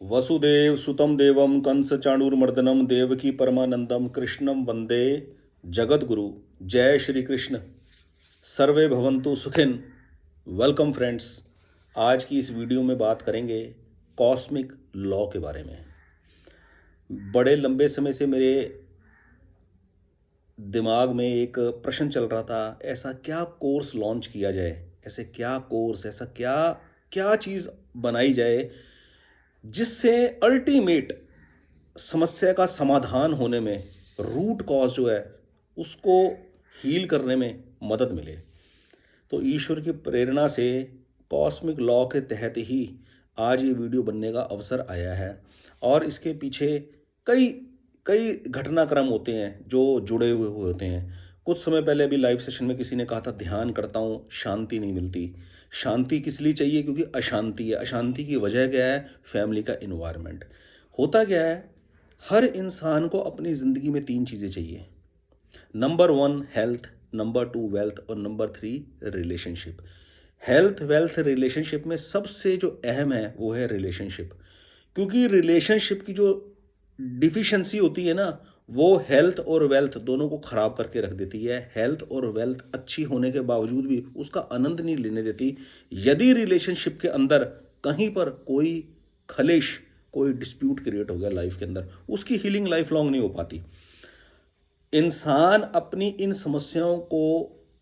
वसुदेव सुतं देवं कंस चाणूरमर्दनम देवकी परमानंदम कृष्णम वंदे जगद्गुरु। जय श्री कृष्ण। सर्वे भवन्तु सुखिन। Welcome friends. आज की इस वीडियो में बात करेंगे कॉस्मिक लॉ के बारे में। बड़े लंबे समय से मेरे दिमाग में एक प्रश्न चल रहा था, ऐसा क्या कोर्स लॉन्च किया जाए, ऐसे क्या कोर्स, ऐसा क्या क्या चीज़ बनाई जाए जिससे अल्टीमेट समस्या का समाधान होने में, रूट कॉज जो है उसको हील करने में मदद मिले। तो ईश्वर की प्रेरणा से कॉस्मिक लॉ के तहत ही आज ये वीडियो बनने का अवसर आया है। और इसके पीछे कई कई घटनाक्रम होते हैं जो जुड़े हुए होते हैं। कुछ समय पहले अभी लाइव सेशन में किसी ने कहा था ध्यान करता हूँ शांति नहीं मिलती। शांति किस लिए चाहिए? क्योंकि अशांति है। अशांति की वजह क्या है? फैमिली का इन्वायरमेंट। होता क्या है, हर इंसान को अपनी ज़िंदगी में तीन चीज़ें चाहिए। Number one health, number two wealth और number three relationship. Health, wealth, relationship में सबसे जो अहम है वो है रिलेशनशिप। क्योंकि रिलेशनशिप की जो डिफिशिएंसी होती है ना, वो हेल्थ और वेल्थ दोनों को खराब करके रख देती है। हेल्थ और वेल्थ अच्छी होने के बावजूद भी उसका आनंद नहीं लेने देती। यदि रिलेशनशिप के अंदर कहीं पर कोई खलिश, कोई डिस्प्यूट क्रिएट हो गया लाइफ के अंदर, उसकी हीलिंग लाइफ लॉन्ग नहीं हो पाती। इंसान अपनी इन समस्याओं को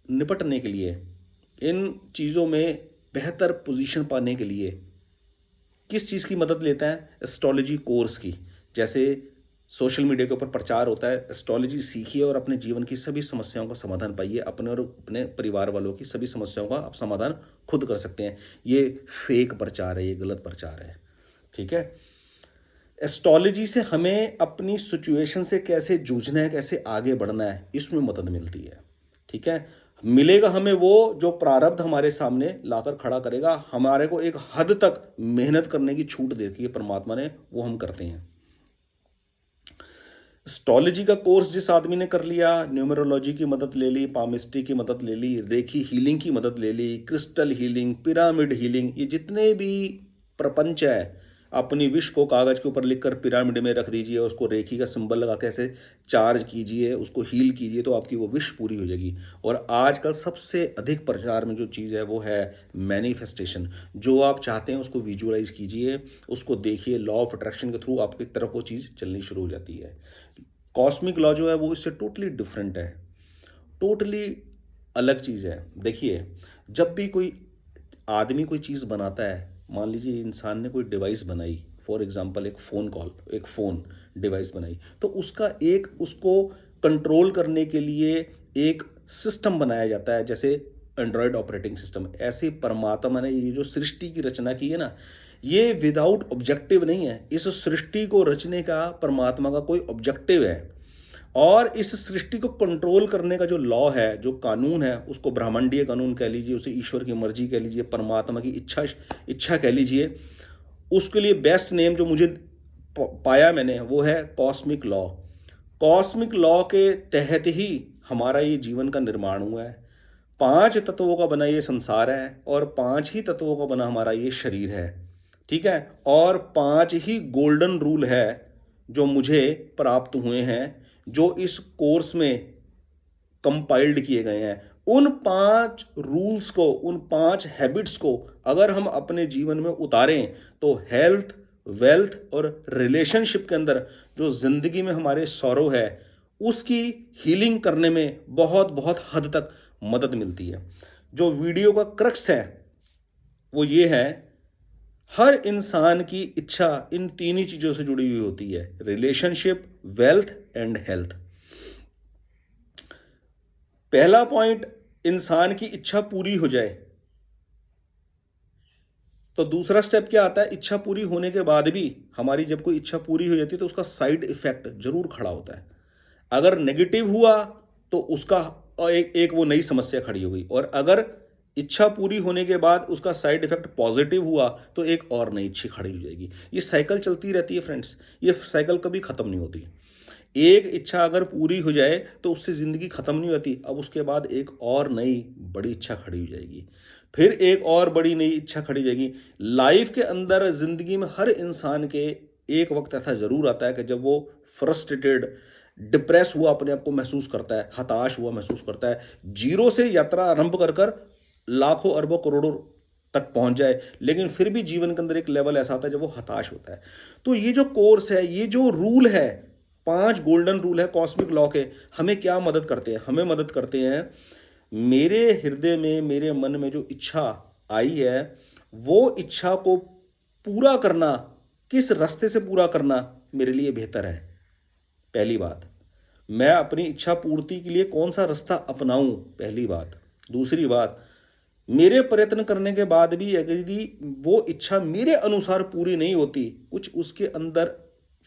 निपटने के लिए, इन चीज़ों में बेहतर पोजीशन पाने के लिए किस चीज़ की मदद लेता है? एस्ट्रोलॉजी कोर्स की। जैसे सोशल मीडिया के ऊपर प्रचार होता है, एस्ट्रोलॉजी सीखिए और अपने जीवन की सभी समस्याओं का समाधान पाइए। अपने और अपने परिवार वालों की सभी समस्याओं का आप समाधान खुद कर सकते हैं। ये फेक प्रचार है, ये गलत प्रचार है। ठीक है। एस्ट्रोलॉजी से हमें अपनी सिचुएशन से कैसे जूझना है, कैसे आगे बढ़ना है, इसमें मदद मिलती है। ठीक है। मिलेगा हमें वो जो प्रारब्ध हमारे सामने लाकर खड़ा करेगा। हमारे को एक हद तक मेहनत करने की छूट देती है परमात्मा ने, वो हम करते हैं। एस्ट्रोलॉजी का कोर्स जिस आदमी ने कर लिया, न्यूमरोलॉजी की मदद ले ली, पामिस्ट्री की मदद ले ली, रेखी हीलिंग की मदद ले ली, क्रिस्टल हीलिंग, पिरामिड हीलिंग, ये जितने भी प्रपंच है, अपनी विश को कागज के ऊपर लिखकर पिरामिड में रख दीजिए, उसको रेखी का सिंबल लगा के ऐसे चार्ज कीजिए, उसको हील कीजिए, तो आपकी वो विश पूरी हो जाएगी। और आजकल सबसे अधिक प्रचार में जो चीज़ है वो है मैनिफेस्टेशन। जो आप चाहते हैं उसको विजुअलाइज कीजिए, उसको देखिए, लॉ ऑफ अट्रैक्शन के थ्रू आपकी तरफ वो चीज़ चलनी शुरू हो जाती है। कॉस्मिक लॉ जो है वो इससे टोटली डिफरेंट है, टोटली अलग चीज़ है। देखिए, जब भी कोई आदमी कोई चीज़ बनाता है, मान लीजिए इंसान ने कोई डिवाइस बनाई, फॉर एग्जांपल एक फ़ोन कॉल, एक फ़ोन डिवाइस बनाई, तो उसका एक उसको कंट्रोल करने के लिए एक सिस्टम बनाया जाता है, जैसे एंड्रॉयड ऑपरेटिंग सिस्टम। ऐसे परमात्मा ने ये जो सृष्टि की रचना की है ना, ये विदाउट ऑब्जेक्टिव नहीं है। इस सृष्टि को रचने का परमात्मा का कोई ऑब्जेक्टिव है। और इस सृष्टि को कंट्रोल करने का जो लॉ है, जो कानून है, उसको ब्रह्मांडीय कानून कह लीजिए, उसे ईश्वर की मर्जी कह लीजिए, परमात्मा की इच्छा कह लीजिए। उसके लिए बेस्ट नेम जो मुझे पाया मैंने वो है कॉस्मिक लॉ। कॉस्मिक लॉ के तहत ही हमारा ये जीवन का निर्माण हुआ है। पांच तत्वों का बना ये संसार है और पांच ही तत्वों का बना हमारा ये शरीर है। ठीक है। और पांच ही गोल्डन रूल है जो मुझे प्राप्त हुए हैं, जो इस कोर्स में कंपाइल्ड किए गए हैं। उन पांच रूल्स को, उन पांच हैबिट्स को अगर हम अपने जीवन में उतारें तो हेल्थ, वेल्थ और रिलेशनशिप के अंदर जो जिंदगी में हमारे सौरव है उसकी हीलिंग करने में बहुत बहुत हद तक मदद मिलती है। जो वीडियो का क्रक्स है वो ये है, हर इंसान की इच्छा इन तीन ही चीजों से जुड़ी हुई होती है, रिलेशनशिप, वेल्थ एंड हेल्थ। पहला पॉइंट, इंसान की इच्छा पूरी हो जाए तो दूसरा स्टेप क्या आता है? इच्छा पूरी होने के बाद भी हमारी जब कोई इच्छा पूरी हो जाती है तो उसका साइड इफेक्ट जरूर खड़ा होता है। अगर नेगेटिव हुआ तो उसका एक वो नई समस्या खड़ी हो गई, और अगर इच्छा पूरी होने के बाद उसका साइड इफेक्ट पॉजिटिव हुआ तो एक और नई इच्छा खड़ी हो जाएगी। ये साइकिल चलती रहती है फ्रेंड्स, ये साइकिल कभी खत्म नहीं होती। एक इच्छा अगर पूरी हो जाए तो उससे ज़िंदगी ख़त्म नहीं होती। अब उसके बाद एक और नई बड़ी इच्छा खड़ी हो जाएगी। फिर एक और बड़ी नई इच्छा खड़ी हो जाएगी। लाइफ़ के अंदर ज़िंदगी में हर इंसान के एक वक़्त ऐसा ज़रूर आता है कि जब वो फ्रस्ट्रेटेड, डिप्रेस हुआ अपने आप को महसूस करता है, हताश हुआ महसूस करता है। ज़ीरो से यात्रा आरंभ कर लाखों, अरबों, करोड़ों तक पहुँच जाए, लेकिन फिर भी जीवन के अंदर एक लेवल ऐसा आता है जब वो हताश होता है। तो ये जो कोर्स है, ये जो रूल है, 5 गोल्डन रूल है कॉस्मिक लॉ के, हमें क्या मदद करते हैं? हमें मदद करते हैं, मेरे हृदय में, मेरे मन में जो इच्छा आई है, वो इच्छा को पूरा करना, किस रास्ते से पूरा करना मेरे लिए बेहतर है, पहली बात। मैं अपनी इच्छा पूर्ति के लिए कौन-सा रास्ता अपनाऊँ, पहली बात। दूसरी बात, मेरे प्रयत्न करने के बाद भी अगर यदि वो इच्छा मेरे अनुसार पूरी नहीं होती, कुछ उसके अंदर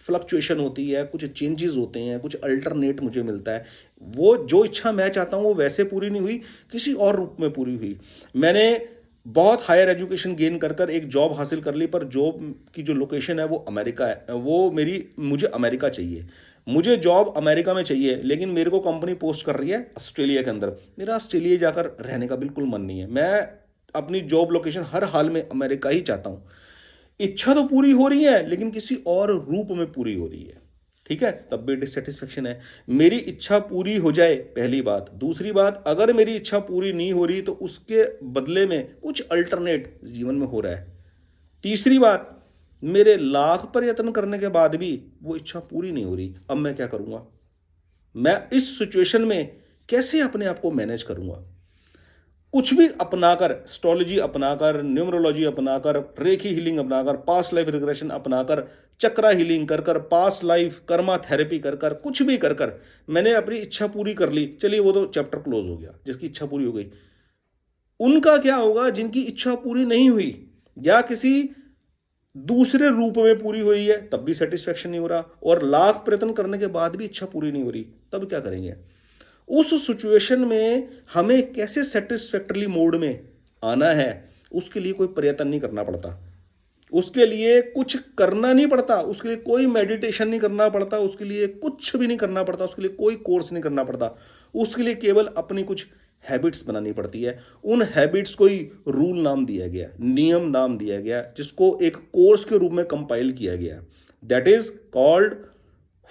फ्लक्चुएशन होती है, कुछ चेंजेस होते हैं, कुछ अल्टरनेट मुझे मिलता है, वो जो इच्छा मैं चाहता हूँ वो वैसे पूरी नहीं हुई, किसी और रूप में पूरी हुई। मैंने बहुत हायर एजुकेशन गेन कर एक जॉब हासिल कर ली, पर जॉब की जो लोकेशन है वो अमेरिका है, वो मेरी मुझे अमेरिका चाहिए। मुझे जॉब अमेरिका में चाहिए, लेकिन मेरे को कंपनी पोस्ट कर रही है ऑस्ट्रेलिया के अंदर। मेरा ऑस्ट्रेलिया जाकर रहने का बिल्कुल मन नहीं है। मैं अपनी जॉब लोकेशन हर हाल में अमेरिका ही चाहता हूँ। इच्छा तो पूरी हो रही है, लेकिन किसी और रूप में पूरी हो रही है। ठीक है? तब भी डिससैटिस्फैक्शन है। मेरी इच्छा पूरी हो जाए, पहली बात। दूसरी बात, अगर मेरी इच्छा पूरी नहीं हो रही तो उसके बदले में कुछ अल्टरनेट जीवन में हो रहा है। तीसरी बात, मेरे लाख प्रयत्न करने के बाद भी वो इच्छा पूरी नहीं हो रही। अब मैं क्या करूँगा? मैं इस सिचुएशन में कैसे अपने आप को मैनेज करूँगा? कुछ भी अपनाकर, एस्ट्रोलॉजी अपनाकर, न्यूमरोलॉजी अपनाकर, रेकी हीलिंग अपनाकर, पास्ट लाइफ रिग्रेशन अपनाकर, चक्रा हीलिंग कर पास्ट लाइफ कर्मा थेरेपी कर कुछ भी कर मैंने अपनी इच्छा पूरी कर ली। चलिए वो तो चैप्टर क्लोज हो गया, जिसकी इच्छा पूरी हो गई। उनका क्या होगा जिनकी इच्छा पूरी नहीं हुई या किसी दूसरे रूप में पूरी हुई है, तब भी सेटिस्फेक्शन नहीं हो रहा, और लाख प्रयत्न करने के बाद भी इच्छा पूरी नहीं हो रही, तब क्या करेंगे? उस सिचुएशन में हमें कैसे सेटिस्फैक्टरली मोड में आना है, उसके लिए कोई प्रयत्न नहीं करना पड़ता। उसके लिए कुछ करना नहीं पड़ता, उसके लिए कोई मेडिटेशन नहीं करना पड़ता, उसके लिए कुछ भी नहीं करना पड़ता, उसके लिए कोई कोर्स नहीं करना पड़ता। उसके लिए केवल अपनी कुछ हैबिट्स बनानी पड़ती है। उन हैबिट्स को ही रूल नाम दिया गया, नियम नाम दिया गया, जिसको एक कोर्स के रूप में कंपाइल किया गया। That is called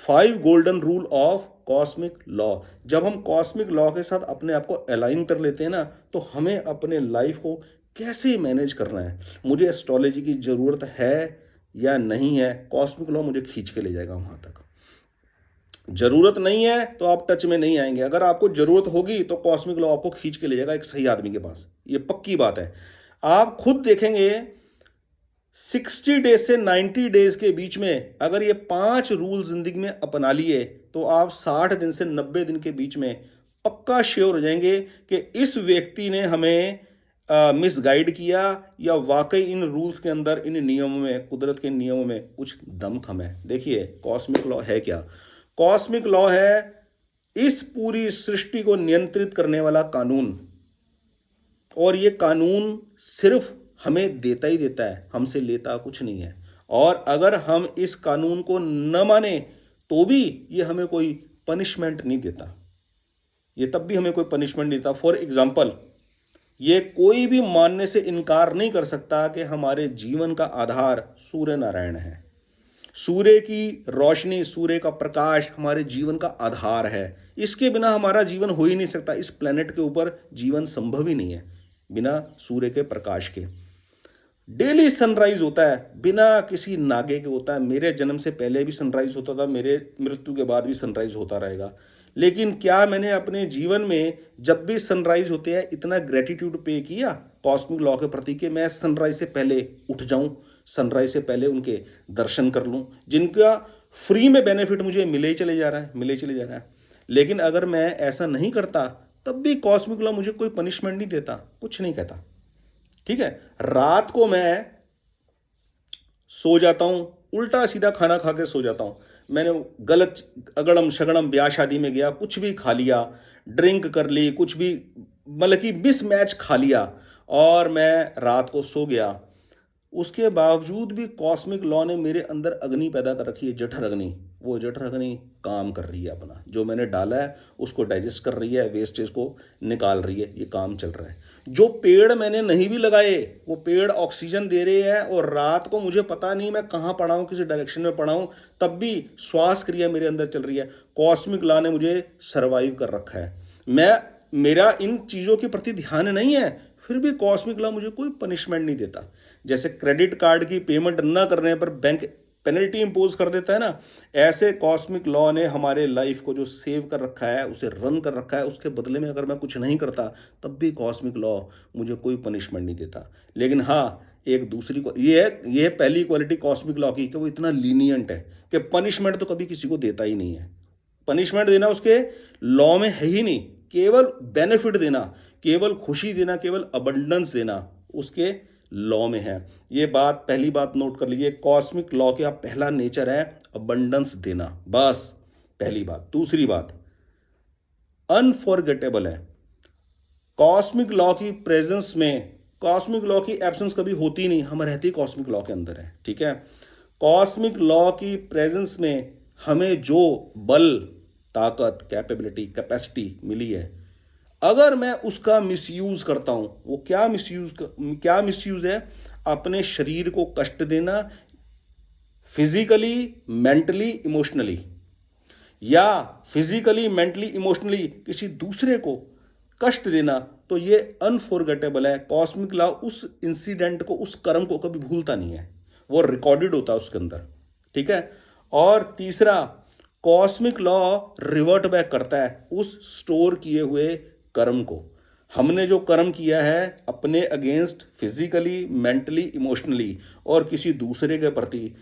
5 golden rule of cosmic law. जब हम कॉस्मिक लॉ के साथ अपने आप को अलाइन कर लेते हैं ना, तो हमें अपने लाइफ को कैसे मैनेज करना है, मुझे एस्ट्रोलॉजी की ज़रूरत है या नहीं है, कॉस्मिक लॉ मुझे खींच के ले जाएगा वहाँ तक। ज़रूरत नहीं है तो आप टच में नहीं आएंगे, अगर आपको ज़रूरत होगी तो कॉस्मिक लॉ आपको खींच के ले जाएगा एक सही आदमी के पास, ये पक्की बात है। आप खुद देखेंगे 60 डेज से 90 डेज के बीच में अगर ये 5 रूल जिंदगी में अपना लिए तो आप 60 दिन से 90 दिन के बीच में पक्का श्योर हो जाएंगे कि इस व्यक्ति ने हमें मिसगाइड किया या वाकई इन रूल्स के अंदर, इन नियमों में, कुदरत के नियमों में कुछ दमखम है। देखिए कॉस्मिक लॉ है क्या? कॉस्मिक लॉ है इस पूरी सृष्टि को नियंत्रित करने वाला कानून, और ये कानून सिर्फ हमें देता ही देता है, हमसे लेता कुछ नहीं है। और अगर हम इस कानून को न माने तो भी ये हमें कोई पनिशमेंट नहीं देता, ये तब भी हमें कोई पनिशमेंट नहीं देता। फॉर एग्जाम्पल, ये कोई भी मानने से इनकार नहीं कर सकता कि हमारे जीवन का आधार सूर्य नारायण है। सूर्य की रोशनी, सूर्य का प्रकाश हमारे जीवन का आधार है। इसके बिना हमारा जीवन हो ही नहीं सकता। इस प्लेनेट के ऊपर जीवन संभव ही नहीं है बिना सूर्य के प्रकाश के। डेली सनराइज होता है, बिना किसी नागे के होता है। मेरे जन्म से पहले भी सनराइज होता था, मेरे मृत्यु के बाद भी सनराइज होता रहेगा। लेकिन क्या मैंने अपने जीवन में जब भी सनराइज होते हैं इतना ग्रेटिट्यूड पे किया कॉस्मिक लॉ के प्रति कि मैं सनराइज से पहले उठ जाऊं, सनराइज से पहले उनके दर्शन कर लूं, जिनका फ्री में बेनिफिट मुझे मिले ही चले जा रहा है, मिले चले जा रहा है। लेकिन अगर मैं ऐसा नहीं करता तब भी कॉस्मिक लॉ मुझे कोई पनिशमेंट नहीं देता, कुछ नहीं कहता। ठीक है, रात को मैं सो जाता हूं, उल्टा सीधा खाना खा के सो जाता हूं। मैंने गलत अगड़म शगड़म ब्याह शादी में गया, कुछ भी खा लिया, ड्रिंक कर ली, कुछ भी मतलब कि मिस मैच खा लिया, और मैं रात को सो गया। उसके बावजूद भी कॉस्मिक लॉ ने मेरे अंदर अग्नि पैदा कर रखी है, जठर अग्नि। वो जठर अग्नि काम कर रही है अपना, जो मैंने डाला है उसको डाइजेस्ट कर रही है, वेस्टेज को निकाल रही है, ये काम चल रहा है। जो पेड़ मैंने नहीं भी लगाए, वो पेड़ ऑक्सीजन दे रहे हैं, और रात को मुझे पता नहीं मैं कहाँ पड़ा हूँ, किसी डायरेक्शन में पड़ा हूँ, तब भी श्वास क्रिया मेरे अंदर चल रही है। कॉस्मिक लॉ ने मुझे सर्वाइव कर रखा है। मेरा इन चीज़ों के प्रति ध्यान नहीं है, फिर भी कॉस्मिक लॉ मुझे कोई पनिशमेंट नहीं देता। जैसे क्रेडिट कार्ड की पेमेंट न करने पर बैंक पेनल्टी इंपोज कर देता है ना, ऐसे कॉस्मिक लॉ ने हमारे लाइफ को जो सेव कर रखा है, उसे रन कर रखा है, उसके बदले में अगर मैं कुछ नहीं करता तब भी कॉस्मिक लॉ मुझे कोई पनिशमेंट नहीं देता। लेकिन हाँ, एक दूसरी को ये है पहली क्वालिटी कॉस्मिक लॉ की, कि वो इतना लीनियंट है कि पनिशमेंट तो कभी किसी को देता ही नहीं है। पनिशमेंट देना उसके लॉ में है ही नहीं, केवल बेनिफिट देना, केवल खुशी देना, केवल अबंडेंस देना उसके लॉ में है। ये बात, पहली बात नोट कर लीजिए, कॉस्मिक लॉ का पहला नेचर है अबंडेंस देना, बस पहली बात। दूसरी बात, अनफॉरगेटेबल है। कॉस्मिक लॉ की प्रेजेंस में, कॉस्मिक लॉ की एब्सेंस कभी होती नहीं, हम रहते ही कॉस्मिक लॉ के अंदर है, ठीक है। कॉस्मिक लॉ की प्रेजेंस में हमें जो बल, ताकत, कैपेबिलिटी, कैपेसिटी मिली है, अगर मैं उसका मिसयूज करता हूं, वो क्या मिसयूज है? अपने शरीर को कष्ट देना, फिजिकली, मेंटली, इमोशनली, या फिजिकली, मेंटली, इमोशनली किसी दूसरे को कष्ट देना, तो ये अनफॉरगेटेबल है। कॉस्मिक लॉ उस इंसिडेंट को, उस कर्म को कभी भूलता नहीं है, वो रिकॉर्डेड होता है उसके अंदर, ठीक है। और तीसरा, कॉस्मिक लॉ रिवर्ट बैक करता है उस स्टोर किए हुए कर्म को। हमने जो कर्म किया है अपने अगेंस्ट, फिजिकली, मेंटली, इमोशनली, और किसी दूसरे के प्रति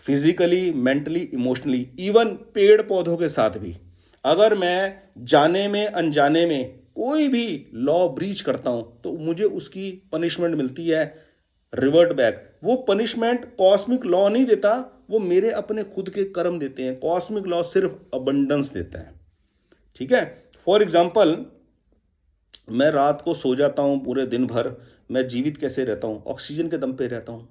फिजिकली, मेंटली, इमोशनली, इवन पेड़ पौधों के साथ भी, अगर मैं जाने में अनजाने में कोई भी लॉ ब्रीच करता हूं तो मुझे उसकी पनिशमेंट मिलती है, रिवर्ट बैक। वो पनिशमेंट कॉस्मिक लॉ नहीं देता, वो मेरे अपने खुद के कर्म देते हैं। कॉस्मिक लॉ सिर्फ अबंडेंस देता है, ठीक है। फॉर एग्जाम्पल, मैं रात को सो जाता हूँ, पूरे दिन भर मैं जीवित कैसे रहता हूँ? ऑक्सीजन के दम पे रहता हूँ।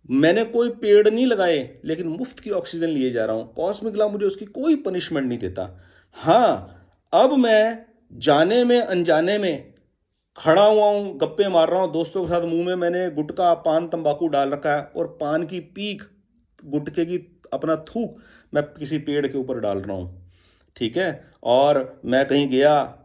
मैंने कोई पेड़ नहीं लगाए, लेकिन मुफ्त की ऑक्सीजन लिए जा रहा हूँ। कॉस्मिक लॉ मुझे उसकी कोई पनिशमेंट नहीं देता। हाँ, अब मैं जाने में अनजाने में खड़ा हुआ हूँ, गप्पे मार रहा हूँ दोस्तों के साथ, मुंह में मैंने गुटखा, पान, तंबाकू डाल रखा है, और पान की पीक, गुटखे की अपना थूक मैं किसी पेड़ के ऊपर डाल रहा हूँ, ठीक है। और मैं कहीं गया,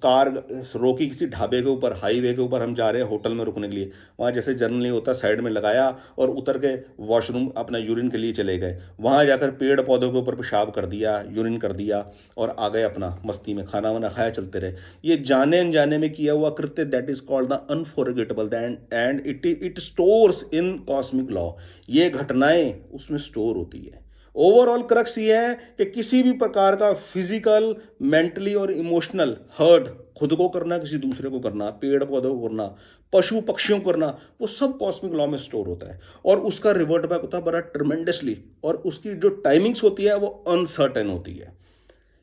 कार रोकी किसी ढाबे के ऊपर, हाईवे के ऊपर हम जा रहे हैं होटल में रुकने के लिए, वहाँ जैसे जनरली होता साइड में लगाया और उतर के वॉशरूम अपना यूरिन के लिए चले गए। वहाँ जाकर पेड़ पौधों के ऊपर पेशाब कर दिया, यूरिन कर दिया, और आ गए अपना मस्ती में, खाना वाना खाया, चलते रहे। ये जाने अनजाने में किया हुआ कृत्य, that is called the unforgettable, and it stores in cosmic law. ये घटनाएं उसमें स्टोर होती है। ओवरऑल क्रक्स ये है कि किसी भी प्रकार का फिजिकल, मेंटली और इमोशनल हर्ट, खुद को करना, किसी दूसरे को करना, पेड़ पौधों को करना, पशु पक्षियों को करना, वो सब कॉस्मिक लॉ में स्टोर होता है, और उसका रिवर्ट बैक होता है बड़ा ट्रमेंडसली, और उसकी जो टाइमिंग्स होती है वो अनसर्टेन होती है।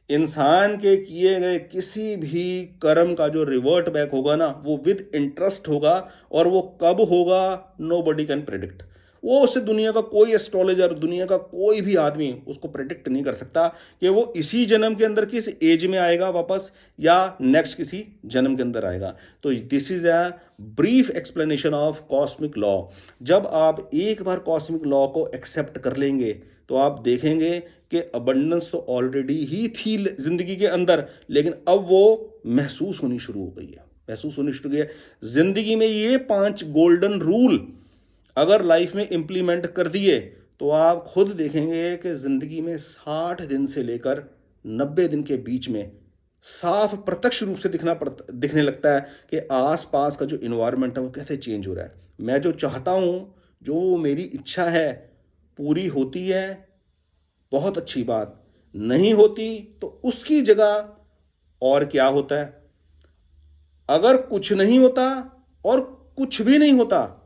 इंसान के किए गए किसी भी कर्म का जो रिवर्ट बैक होगा ना, वो विद इंटरेस्ट होगा, और वो कब होगा नोबडी कैन प्रेडिक्ट। वो उसे दुनिया का कोई एस्ट्रोलॉजर, दुनिया का कोई भी आदमी उसको प्रेडिक्ट नहीं कर सकता कि वो इसी जन्म के अंदर किस एज में आएगा वापस, या नेक्स्ट किसी जन्म के अंदर आएगा। तो this is a brief explanation of cosmic law. जब आप एक बार कॉस्मिक लॉ को एक्सेप्ट कर लेंगे तो आप देखेंगे कि अबंडेंस तो ऑलरेडी ही थी जिंदगी के अंदर, लेकिन अब वो महसूस होनी शुरू हो गई है, महसूस होनी शुरू हो गई है। जिंदगी में ये 5 गोल्डन रूल अगर लाइफ में इंप्लीमेंट कर दिए तो आप खुद देखेंगे कि ज़िंदगी में 60 दिन से लेकर 90 दिन के बीच में साफ प्रत्यक्ष रूप से दिखने लगता है कि आसपास का जो इन्वायरमेंट है वो कैसे चेंज हो रहा है। मैं जो चाहता हूँ, जो मेरी इच्छा है, पूरी होती है, बहुत अच्छी बात। नहीं होती तो उसकी जगह और क्या होता है? अगर कुछ नहीं होता और कुछ भी नहीं होता,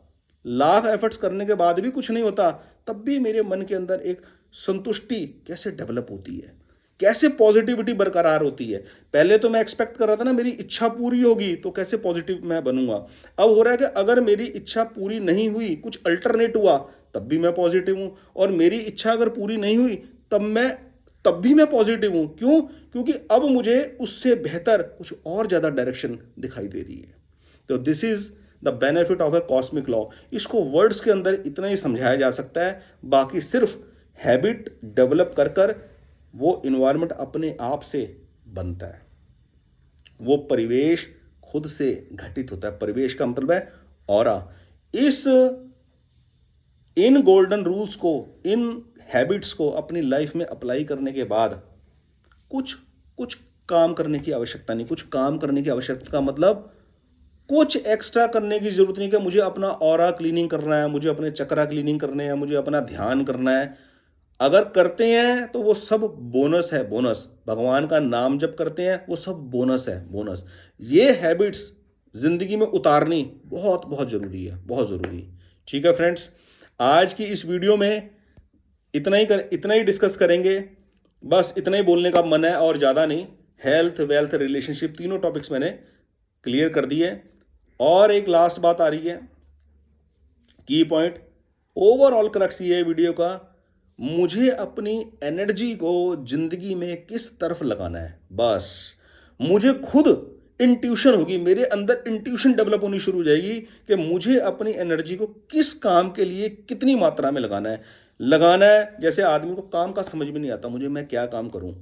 लाख एफर्ट्स करने के बाद भी कुछ नहीं होता, तब भी मेरे मन के अंदर एक संतुष्टि कैसे डेवलप होती है कैसे पॉजिटिविटी बरकरार होती है। पहले तो मैं एक्सपेक्ट कर रहा था ना मेरी इच्छा पूरी होगी तो कैसे पॉजिटिव मैं बनूंगा। अब हो रहा है कि अगर मेरी इच्छा पूरी नहीं हुई, कुछ अल्टरनेट हुआ, तब भी मैं पॉजिटिव हूं। और मेरी इच्छा अगर पूरी नहीं हुई तब भी मैं पॉजिटिव हूं। क्यों? क्योंकि अब मुझे उससे बेहतर कुछ और ज्यादा डायरेक्शन दिखाई दे रही है। तो this is the benefit of a cosmic law. इसको वर्ड्स के अंदर इतना ही समझाया जा सकता है, बाकी सिर्फ हैबिट डेवलप कर कर वो इन्वायरमेंट अपने आप से बनता है। वो परिवेश खुद से घटित होता है। परिवेश का मतलब है ऑरा। इस इन गोल्डन रूल्स को, इन हैबिट्स को अपनी लाइफ में अप्लाई करने के बाद कुछ कुछ काम करने की आवश्यकता नहीं। कुछ काम करने की आवश्यकता का मतलब कुछ एक्स्ट्रा करने की जरूरत नहीं कि मुझे अपना ऑरा क्लीनिंग करना है, मुझे अपने चक्रा क्लीनिंग करने हैं, मुझे अपना ध्यान करना है। अगर करते हैं तो वो सब बोनस है, बोनस। भगवान का नाम जब करते हैं वो सब बोनस है, बोनस। ये हैबिट्स जिंदगी में उतारनी बहुत बहुत जरूरी है, बहुत जरूरी। ठीक है फ्रेंड्स, आज की इस वीडियो में इतना ही डिस्कस करेंगे। बस इतना ही बोलने का मन है और ज़्यादा नहीं। हेल्थ, वेल्थ, रिलेशनशिप, तीनों टॉपिक्स मैंने क्लियर कर दिए। और एक लास्ट बात आ रही है, की पॉइंट, ओवरऑल क्रक्स ये वीडियो का, मुझे अपनी एनर्जी को जिंदगी में किस तरफ लगाना है। बस मुझे खुद इंट्यूशन होगी, मेरे अंदर इंट्यूशन डेवलप होनी शुरू हो जाएगी कि मुझे अपनी एनर्जी को किस काम के लिए कितनी मात्रा में लगाना है। जैसे आदमी को काम का समझ में नहीं आता, मुझे मैं क्या काम करूं,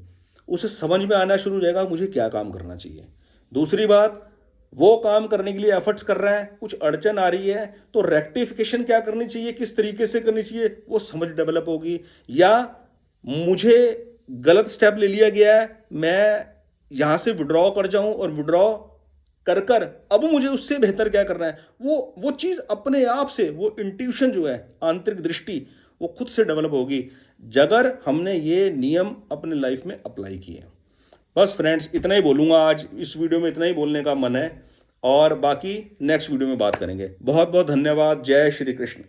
उसे समझ में आना शुरू हो जाएगा मुझे क्या काम करना चाहिए। दूसरी बात, वो काम करने के लिए एफर्ट्स कर रहा है, कुछ अड़चन आ रही है तो रेक्टिफिकेशन क्या करनी चाहिए, किस तरीके से करनी चाहिए, वो समझ डेवलप होगी। या मुझे गलत स्टेप ले लिया गया है, मैं यहां से विड्रॉ कर जाऊं और विड्रॉ कर कर अब मुझे उससे बेहतर क्या करना है, वो चीज अपने आप से, वो इंट्यूशन जो है, आंतरिक दृष्टि, वो खुद से डेवलप होगी अगर हमने ये नियम अपने लाइफ में अप्लाई किए। बस फ्रेंड्स, इतना ही बोलूँगा आज। इस वीडियो में इतना ही बोलने का मन है और बाकी नेक्स्ट वीडियो में बात करेंगे। बहुत बहुत धन्यवाद। जय श्री कृष्ण।